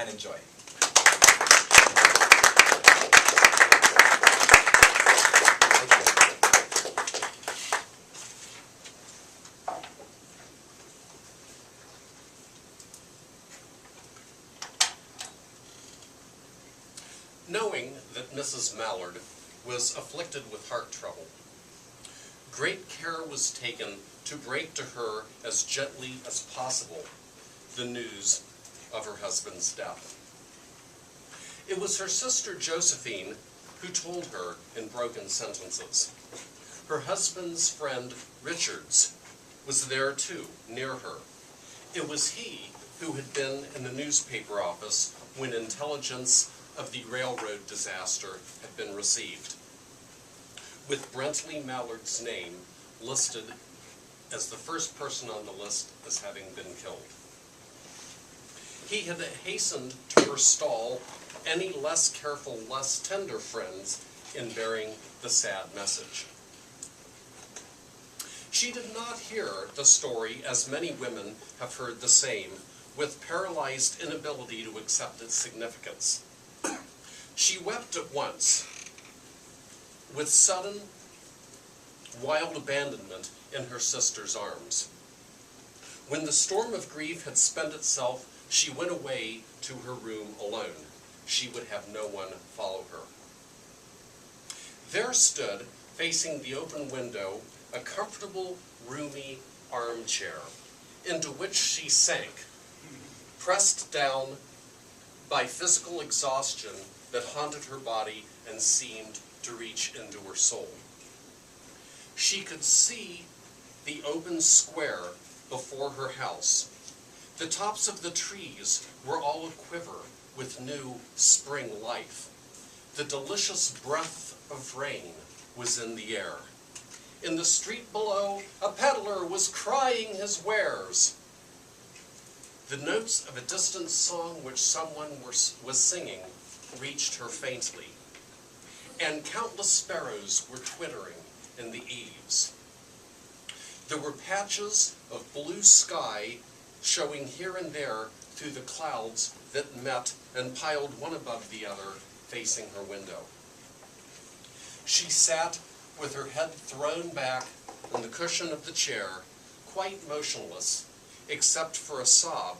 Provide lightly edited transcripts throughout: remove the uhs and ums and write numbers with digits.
and enjoy. Knowing that Mrs. Mallard was afflicted with heart trouble, great care was taken to break to her as gently as possible the news of her husband's death. It was her sister Josephine who told her in broken sentences. Her husband's friend Richards was there too, near her. It was he who had been in the newspaper office when intelligence of the railroad disaster had been received, with Brentley Mallard's name listed as the first person on the list as having been killed. He had hastened to forestall any less careful, less tender friends in bearing the sad message. She did not hear the story, as many women have heard the same, with paralyzed inability to accept its significance. She wept at once, with sudden, wild abandonment in her sister's arms. When the storm of grief had spent itself, she went away to her room alone. She would have no one follow her. There stood, facing the open window, a comfortable, roomy armchair, into which she sank, pressed down by physical exhaustion that haunted her body and seemed to reach into her soul. She could see the open square before her house. The tops of the trees were all aquiver with new spring life. The delicious breath of rain was in the air. In the street below, a peddler was crying his wares. The notes of a distant song which someone was singing reached her faintly, and countless sparrows were twittering in the eaves. There were patches of blue sky showing here and there through the clouds that met and piled one above the other, facing her window. She sat with her head thrown back on the cushion of the chair, quite motionless, except for a sob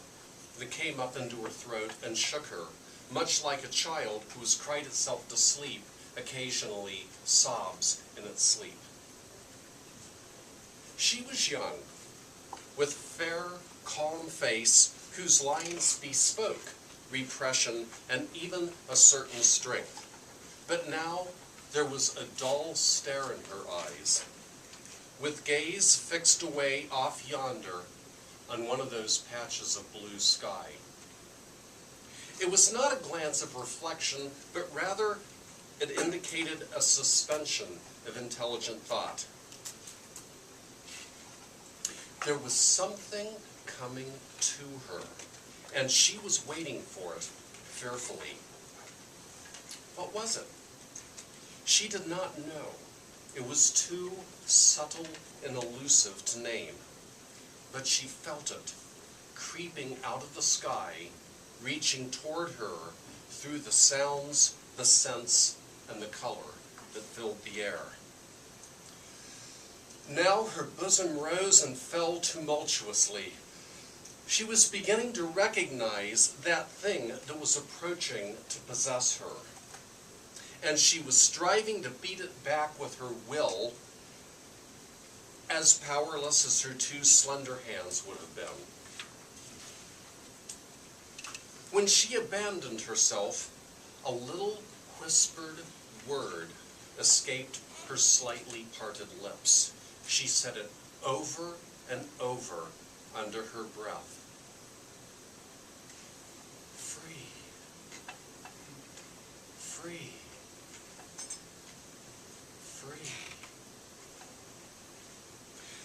that came up into her throat and shook her, much like a child who has cried itself to sleep occasionally sobs in its sleep. She was young, with fair, calm face whose lines bespoke repression and even a certain strength. But now there was a dull stare in her eyes, with gaze fixed away off yonder on one of those patches of blue sky. It was not a glance of reflection, but rather it indicated a suspension of intelligent thought. There was something coming to her, and she was waiting for it fearfully. What was it? She did not know. It was too subtle and elusive to name, but she felt it, creeping out of the sky, reaching toward her through the sounds, the scents, and the color that filled the air. Now her bosom rose and fell tumultuously. She was beginning to recognize that thing that was approaching to possess her, and she was striving to beat it back with her will, as powerless as her two slender hands would have been. When she abandoned herself, a little whispered word escaped her slightly parted lips. She said it over and over under her breath. Free. Free. Free.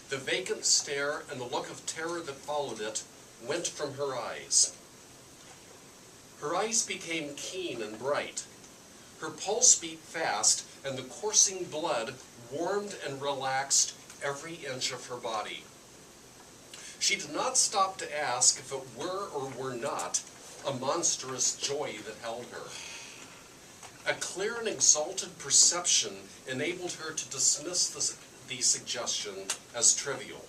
The vacant stare and the look of terror that followed it went from her eyes. Her eyes became keen and bright. Her pulse beat fast, and the coursing blood warmed and relaxed every inch of her body. She did not stop to ask if it were or were not a monstrous joy that held her. A clear and exalted perception enabled her to dismiss the suggestion as trivial.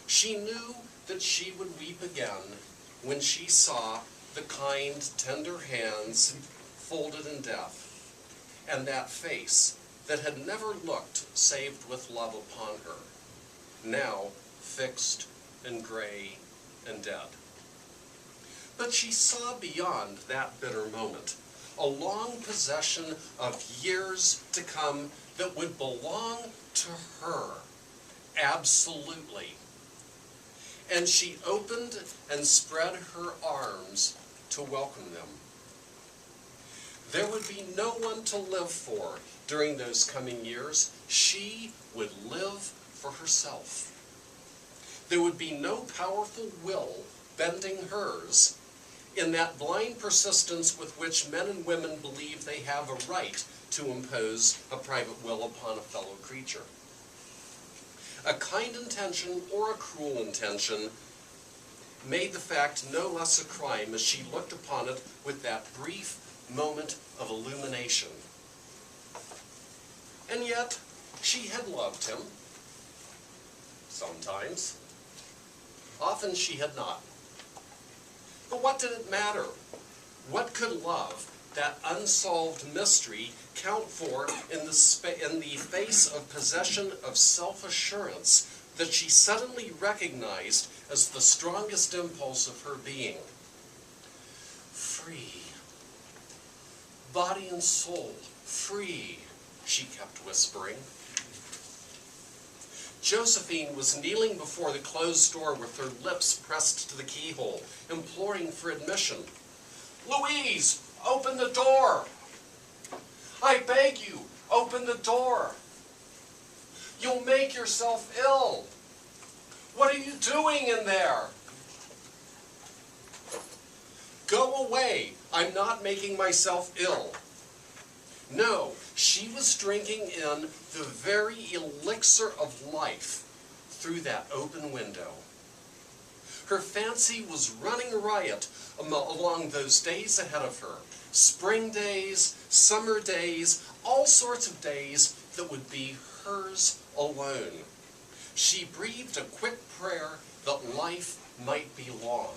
She knew that she would weep again when she saw the kind, tender hands folded in death, and that face that had never looked save with love upon her, now fixed and gray and dead. But she saw beyond that bitter moment, a long possession of years to come that would belong to her, absolutely. And she opened and spread her arms to welcome them. There would be no one to live for during those coming years. She would live for herself. There would be no powerful will bending hers in that blind persistence with which men and women believe they have a right to impose a private will upon a fellow creature. A kind intention or a cruel intention made the fact no less a crime as she looked upon it with that brief moment of illumination. And yet, she had loved him. Sometimes. Often she had not. But what did it matter? What could love, that unsolved mystery, count for in the face of possession of self-assurance that she suddenly recognized as the strongest impulse of her being? Free. Body and soul, free, she kept whispering. Josephine was kneeling before the closed door with her lips pressed to the keyhole, imploring for admission. "Louise, open the door! I beg you, open the door! You'll make yourself ill! What are you doing in there? Go away! I'm not making myself ill." No, she was drinking in the very elixir of life through that open window. Her fancy was running riot along those days ahead of her. Spring days, summer days, all sorts of days that would be hers alone. She breathed a quick prayer that life might be long.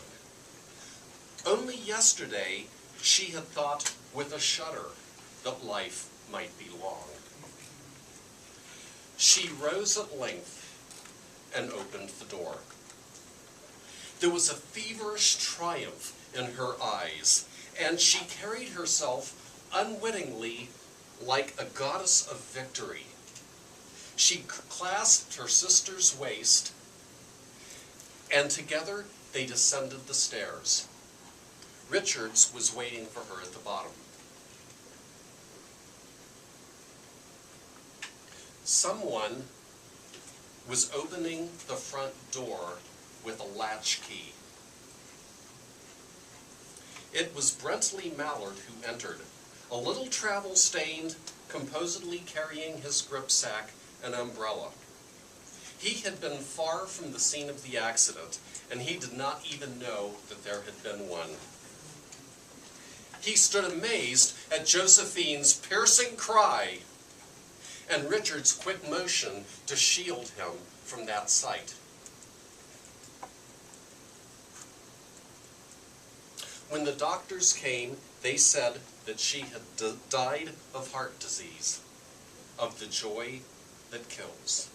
Only yesterday she had thought with a shudder that life might be long. She rose at length and opened the door. There was a feverish triumph in her eyes, and she carried herself unwittingly like a goddess of victory. She clasped her sister's waist, and together they descended the stairs. Richards was waiting for her at the bottom. Someone was opening the front door with a latch key. It was Brentley Mallard who entered, a little travel-stained, composedly carrying his gripsack and umbrella. He had been far from the scene of the accident, and he did not even know that there had been one. He stood amazed at Josephine's piercing cry and Richard's quick motion to shield him from that sight. When the doctors came, they said that she had died of heart disease, of the joy that kills.